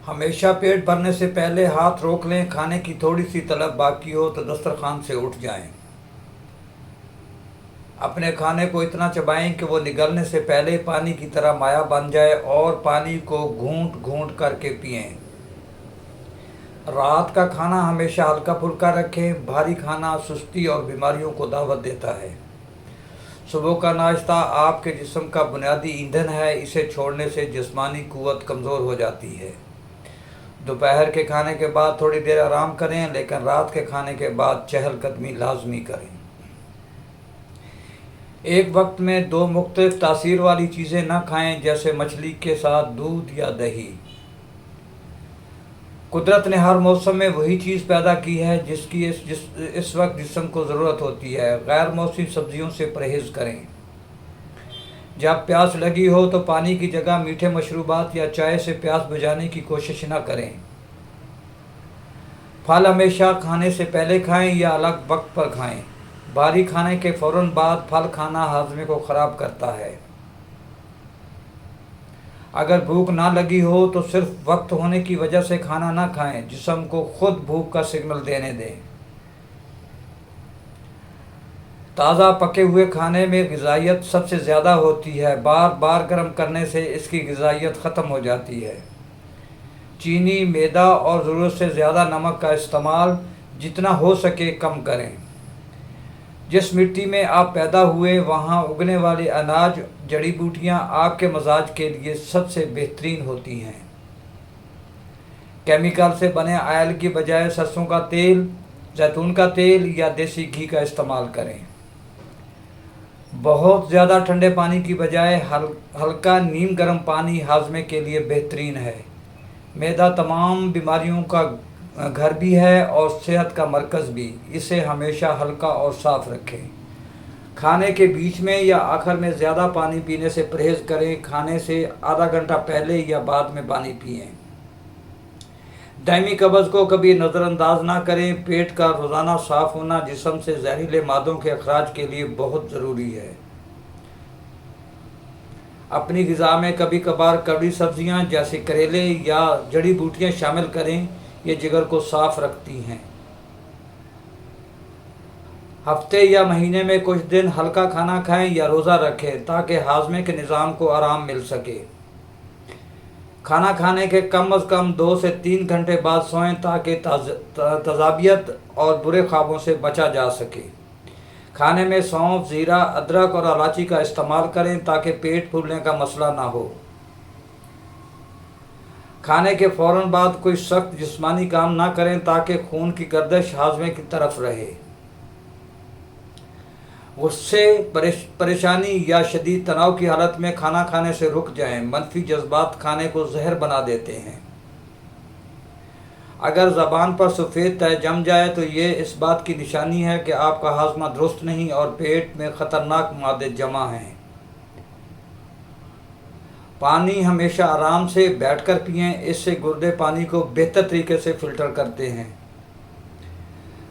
हमेशा पेट भरने से पहले हाथ रोक लें। खाने की थोड़ी सी तलब बाकी हो तो दस्तरखान से उठ जाएं। अपने खाने को इतना चबाएं कि वो निगलने से पहले पानी की तरह माया बन जाए और पानी को घूंट घूंट करके पिएं। रात का खाना हमेशा हल्का फुल्का रखें। भारी खाना सुस्ती और बीमारियों को दावत देता है। सुबह का नाश्ता आपके जिस्म का बुनियादी ईंधन है। इसे छोड़ने से जिस्मानी कुव्वत कमज़ोर हो जाती है। दोपहर के खाने के बाद थोड़ी देर आराम करें, लेकिन रात के खाने के बाद चहलकदमी लाजमी करें। एक वक्त में दो मुख्तलिफ तासीर वाली चीज़ें न खाएं, जैसे मछली के साथ दूध या दही। कुदरत ने हर मौसम में वही चीज़ पैदा की है जिसकी इस वक्त जिस्म को ज़रूरत होती है। गैर मौसमी सब्जियों से परहेज़ करें। जब प्यास लगी हो तो पानी की जगह मीठे मशरूबात या चाय से प्यास बुझाने की कोशिश न करें। फल हमेशा खाने से पहले खाएं या अलग वक्त पर खाएं। भारी खाने के फ़ौरन बाद फल खाना हाजमे को ख़राब करता है। अगर भूख ना लगी हो तो सिर्फ वक्त होने की वजह से खाना ना खाएं। जिस्म को खुद भूख का सिग्नल देने दें। ताज़ा पके हुए खाने में ग़िज़ाइयत सबसे ज़्यादा होती है। बार बार गर्म करने से इसकी ग़िज़ाइयत ख़त्म हो जाती है। चीनी, मैदा और ज़रूरत से ज़्यादा नमक का इस्तेमाल जितना हो सके कम करें। जिस मिट्टी में आप पैदा हुए वहाँ उगने वाले अनाज, जड़ी बूटियाँ आपके मजाज के लिए सबसे बेहतरीन होती हैं। केमिकल से बने ऑयल की बजाय सरसों का तेल, जैतून का तेल या देसी घी का इस्तेमाल करें। बहुत ज़्यादा ठंडे पानी की बजाय हल्का नीम गर्म पानी हाजमे के लिए बेहतरीन है। मैदा तमाम बीमारियों का घर भी है और सेहत का मरकज़ भी। इसे हमेशा हल्का और साफ़ रखें। खाने के बीच में या आखिर में ज़्यादा पानी पीने से परहेज़ करें। खाने से आधा घंटा पहले या बाद में पानी पिएं। दायमी कब्ज़ को कभी नज़रअंदाज ना करें। पेट का रोज़ाना साफ़ होना जिस्म से जहरीले मादों के अखराज के लिए बहुत ज़रूरी है। अपनी ग़िज़ा में कभी कभार कड़ी सब्ज़ियाँ जैसे करेले या जड़ी बूटियाँ शामिल करें। ये जिगर को साफ़ रखती हैं। हफ्ते या महीने में कुछ दिन हल्का खाना खाएं या रोज़ा रखें ताकि हाजमे के निज़ाम को आराम मिल सके। खाना खाने के कम अज़ कम 2 से 3 घंटे बाद सोएं ताकि तज़ाबियत और बुरे ख्वाबों से बचा जा सके। खाने में सौंफ, ज़ीरा, अदरक और इलायची का इस्तेमाल करें ताकि पेट फूलने का मसला ना हो। खाने के फ़ौरन बाद कोई सख्त जिस्मानी काम ना करें ताकि खून की गर्दिश हाजमे की तरफ रहे। गुस्से, परेशानी या शदीद तनाव की हालत में खाना खाने से रुक जाएं। मनफी जज्बात खाने को जहर बना देते हैं। अगर ज़बान पर सफ़ेद तह जम जाए तो ये इस बात की निशानी है कि आपका हाजमा दुरुस्त नहीं और पेट में ख़तरनाक मादे जमा हैं। पानी हमेशा आराम से बैठकर पिएं। इससे गुर्दे पानी को बेहतर तरीके से फ़िल्टर करते हैं।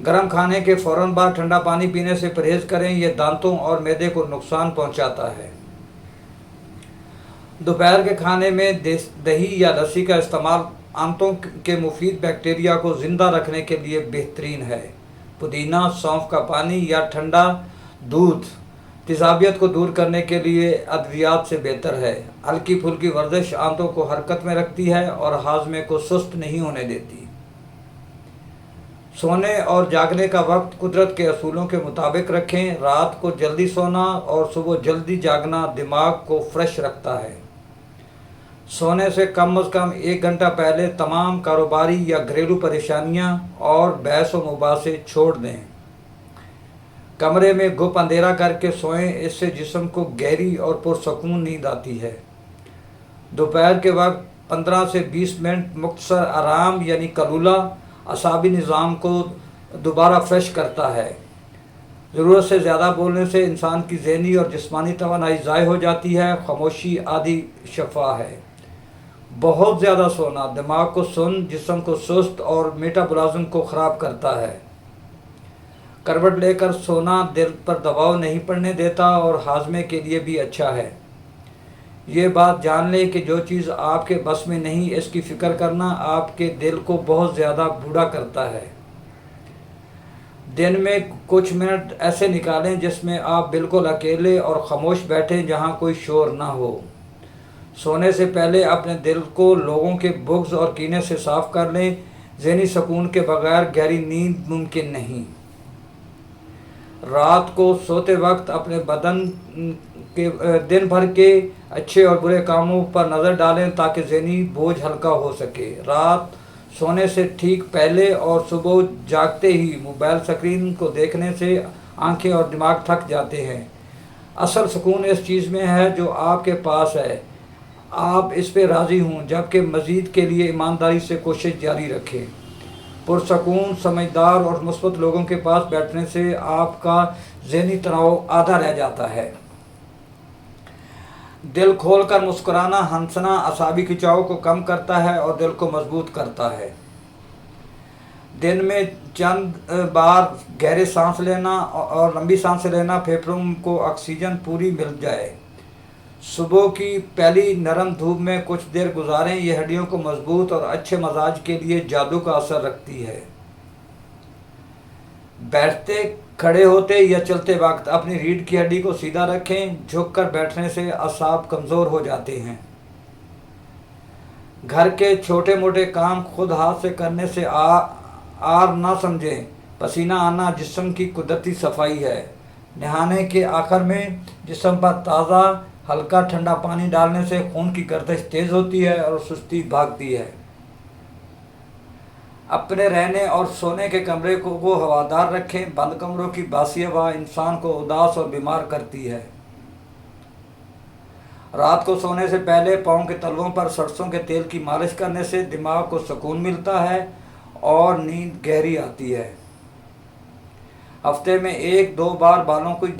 गर्म खाने के फ़ौरन बाद ठंडा पानी पीने से परहेज़ करें। यह दांतों और मैदे को नुकसान पहुंचाता है। दोपहर के खाने में दही या लस्सी का इस्तेमाल आंतों के मुफीद बैक्टीरिया को ज़िंदा रखने के लिए बेहतरीन है। पुदीना, सौंफ का पानी या ठंडा दूध तेज़ाबियत को दूर करने के लिए अद्वियात से बेहतर है। हल्की फुल्की वर्जिश आंतों को हरकत में रखती है और हाजमे को सुस्त नहीं होने देती। सोने और जागने का वक्त कुदरत के असूलों के मुताबिक रखें। रात को जल्दी सोना और सुबह जल्दी जागना दिमाग को फ्रेश रखता है। सोने से कम अज़ कम 1 घंटा पहले तमाम कारोबारी या घरेलू परेशानियां और बहस व मुबासे छोड़ दें। कमरे में गुप अंधेरा करके सोएं। इससे जिस्म को गहरी और पुरसकून नींद आती है। दोपहर के वक्त 15 से 20 मिनट मुख्तसर आराम यानी कलूला असाबी निज़ाम को दोबारा फ्रेश करता है। ज़रूरत से ज़्यादा बोलने से इंसान की ज़हनी और जिस्मानी तवानाई ज़ाय हो जाती है। खामोशी आदि शफा है। बहुत ज़्यादा सोना दिमाग को सुन्न, जिस्म को सुस्त और मेटाबॉलिज्म को ख़राब करता है। करवट लेकर सोना दिल पर दबाव नहीं पड़ने देता और हाजमे के लिए भी अच्छा है। یہ بات جان لیں کہ جو چیز آپ کے بس میں نہیں اس کی فکر کرنا آپ کے دل کو بہت زیادہ بوڑھا کرتا ہے۔ دن میں کچھ منٹ ایسے نکالیں جس میں آپ بالکل اکیلے اور خاموش بیٹھیں، جہاں کوئی شور نہ ہو۔ سونے سے پہلے اپنے دل کو لوگوں کے بغض اور کینے سے صاف کر لیں۔ ذہنی سکون کے بغیر گہری نیند ممکن نہیں۔ رات کو سوتے وقت اپنے بدن کے دن بھر کے اچھے اور برے کاموں پر نظر ڈالیں تاکہ ذہنی بوجھ ہلکا ہو سکے۔ رات سونے سے ٹھیک پہلے اور صبح جاگتے ہی موبائل اسکرین کو دیکھنے سے آنکھیں اور دماغ تھک جاتے ہیں۔ اصل سکون اس چیز میں ہے جو آپ کے پاس ہے، آپ اس پہ راضی ہوں، جبکہ مزید کے لیے ایمانداری سے کوشش جاری رکھیں۔ پرسکون، سمجھدار اور مثبت لوگوں کے پاس بیٹھنے سے آپ کا ذہنی تناؤ آدھا رہ جاتا ہے۔ دل کھول کر مسکرانا، ہنسنا اعصابی کھنچاؤ کو کم کرتا ہے اور دل کو مضبوط کرتا ہے۔ دن میں چند بار گہرے سانس لینا اور لمبی سانس لینا پھیپھڑوں کو آکسیجن پوری مل جائے۔ صبح کی پہلی نرم دھوپ میں کچھ دیر گزاریں، یہ ہڈیوں کو مضبوط اور اچھے مزاج کے لیے جادو کا اثر رکھتی ہے۔ بیٹھتے، کھڑے ہوتے یا چلتے وقت اپنی ریڑھ کی ہڈی کو سیدھا رکھیں، جھک کر بیٹھنے سے اعصاب کمزور ہو جاتے ہیں۔ گھر کے چھوٹے موٹے کام خود ہاتھ سے کرنے سے آر نہ سمجھیں، پسینہ آنا جسم کی قدرتی صفائی ہے۔ نہانے کے آخر میں جسم پر تازہ ہلکا ٹھنڈا پانی ڈالنے سے خون کی گردش تیز ہوتی ہے اور سستی بھاگتی ہے۔ اپنے رہنے اور سونے کے کمرے کو ہوادار رکھیں، بند کمروں کی باسی ہوا انسان کو اداس اور بیمار کرتی ہے۔ رات کو سونے سے پہلے پاؤں کے تلووں پر سرسوں کے تیل کی مالش کرنے سے دماغ کو سکون ملتا ہے اور نیند گہری آتی ہے۔ ہفتے میں 1-2 بار بالوں کی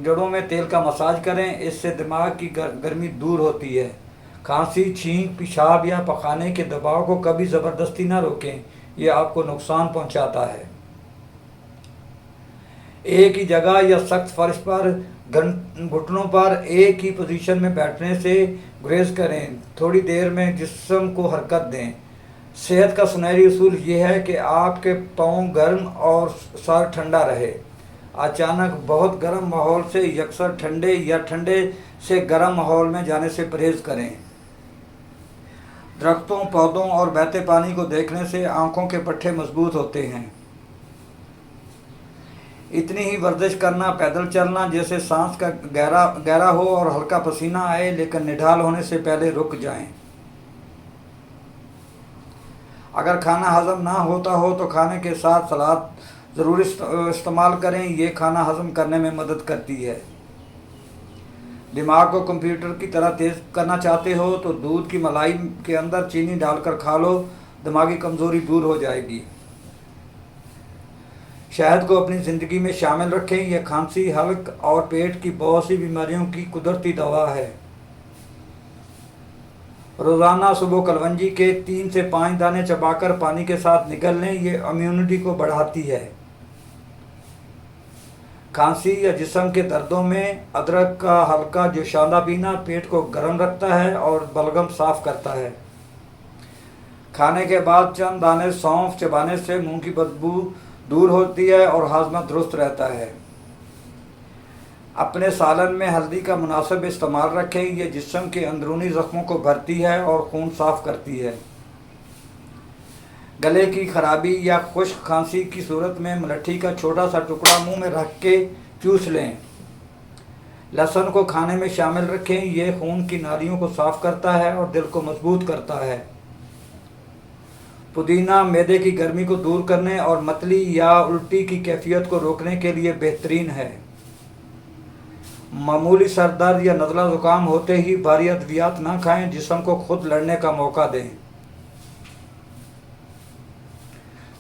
جڑوں میں تیل کا مساج کریں، اس سے دماغ کی گرمی دور ہوتی ہے۔ کھانسی، چھینک، پیشاب یا پخانے کے دباؤ کو کبھی زبردستی نہ روکیں، یہ آپ کو نقصان پہنچاتا ہے۔ ایک ہی جگہ یا سخت فرش پر گھٹنوں پر ایک ہی پوزیشن میں بیٹھنے سے گریز کریں، تھوڑی دیر میں جسم کو حرکت دیں۔ صحت کا سنہری اصول یہ ہے کہ آپ کے پاؤں گرم اور سر ٹھنڈا رہے۔ اچانک بہت گرم ماحول سے یکسر ٹھنڈے یا ٹھنڈے سے گرم ماحول میں جانے سے پرہیز کریں۔ درختوں، پودوں اور بہتے پانی کو دیکھنے سے آنکھوں کے پٹھے مضبوط ہوتے ہیں۔ اتنی ہی ورزش کرنا، پیدل چلنا جیسے سانس کا گہرا ہو اور ہلکا پسینہ آئے لیکن نڈھال ہونے سے پہلے رک جائیں۔ اگر کھانا ہضم نہ ہوتا ہو تو کھانے کے ساتھ سلاد ضرور استعمال کریں، یہ کھانا ہضم کرنے میں مدد کرتی ہے۔ دماغ کو کمپیوٹر کی طرح تیز کرنا چاہتے ہو تو دودھ کی ملائی کے اندر چینی ڈال کر کھا لو، دماغی کمزوری دور ہو جائے گی۔ شہد کو اپنی زندگی میں شامل رکھیں، یہ کھانسی، حلق اور پیٹ کی بہت سی بیماریوں کی قدرتی دوا ہے۔ روزانہ صبح کلونجی کے 3 سے 5 دانے چبا کر پانی کے ساتھ نگل لیں، یہ امیونٹی کو بڑھاتی ہے۔ کھانسی یا جسم کے دردوں میں ادرک کا ہلکا جوشاندہ پینا پیٹ کو گرم رکھتا ہے اور بلغم صاف کرتا ہے۔ کھانے کے بعد چند دانے سونف چبانے سے منہ کی بدبو دور ہوتی ہے اور ہاضمہ درست رہتا ہے۔ اپنے سالن میں ہلدی کا مناسب استعمال رکھیں، یہ جسم کے اندرونی زخموں کو بھرتی ہے اور خون صاف کرتی ہے۔ گلے کی خرابی یا خشک کھانسی کی صورت میں ملٹھی کا چھوٹا سا ٹکڑا منہ میں رکھ کے چوس لیں۔ لہسن کو کھانے میں شامل رکھیں، یہ خون کی نالیوں کو صاف کرتا ہے اور دل کو مضبوط کرتا ہے۔ پودینہ معدے کی گرمی کو دور کرنے اور متلی یا الٹی کی کیفیت کو روکنے کے لیے بہترین ہے۔ معمولی سر درد یا نزلہ زکام ہوتے ہی بھاری ادویات نہ کھائیں، جسم کو خود لڑنے کا موقع دیں۔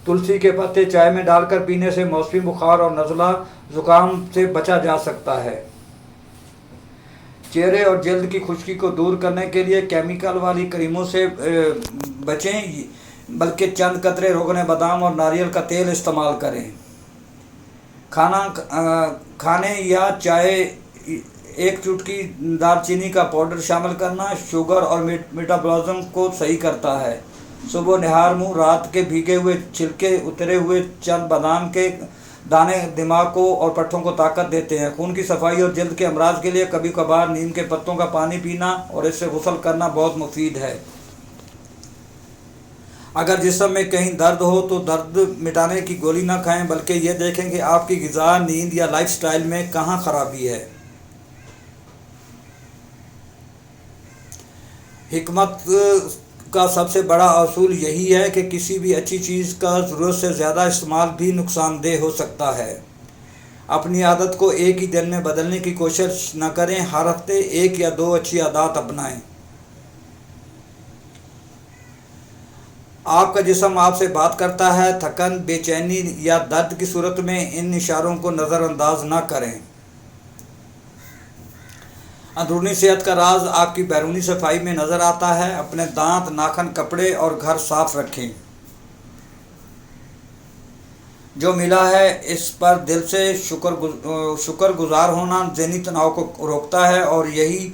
تلسی کے پتے چائے میں ڈال کر پینے سے موسمی بخار اور نزلہ زکام سے بچا جا سکتا ہے۔ چہرے اور جلد کی خشکی کو دور کرنے کے لیے کیمیکل والی کریموں سے بچیں، بلکہ چند قطرے روغن بادام اور ناریل کا تیل استعمال کریں۔ کھانے یا چائے एक चुटकी दालचीनी का पाउडर शामिल करना शुगर और मेटाबॉलिज्म को सही करता है। सुबह निहार मुंह, रात के भीगे हुए छिलके उतरे हुए चंद बादाम के दाने दिमाग को और पट्टों को ताकत देते हैं। खून की सफाई और जल्द के अमराज के लिए कभी कभार नीम के पत्तों का पानी पीना और इससे गुस्ल करना बहुत मुफीद है। अगर जिस्म में कहीं दर्द हो तो दर्द मिटाने की गोली ना खाएं, बल्कि ये देखें कि आपकी ग़िज़ा, नींद या लाइफस्टाइल में कहाँ ख़राबी है। हिकमत का सबसे बड़ा असूल यही है कि किसी भी अच्छी चीज़ का ज़रूरत से ज़्यादा इस्तेमाल भी नुकसानदेह हो सकता है। अपनी आदत को एक ही दिन में बदलने की कोशिश न करें, हर हफ्ते 1 या 2 अच्छी आदत अपनाएं। आपका जिस्म आपसे बात करता है। थकन, बेचैनी या दर्द की सूरत में इन इशारों को नज़रअंदाज न करें। अंदरूनी सेहत का राज आपकी बैरूनी सफाई में नज़र आता है। अपने दांत, नाखून, कपड़े और घर साफ रखें। जो मिला है इस पर दिल से शुक्रगुजार होना ज़हनी तनाव को रोकता है और यही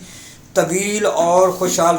तवील और खुशहाल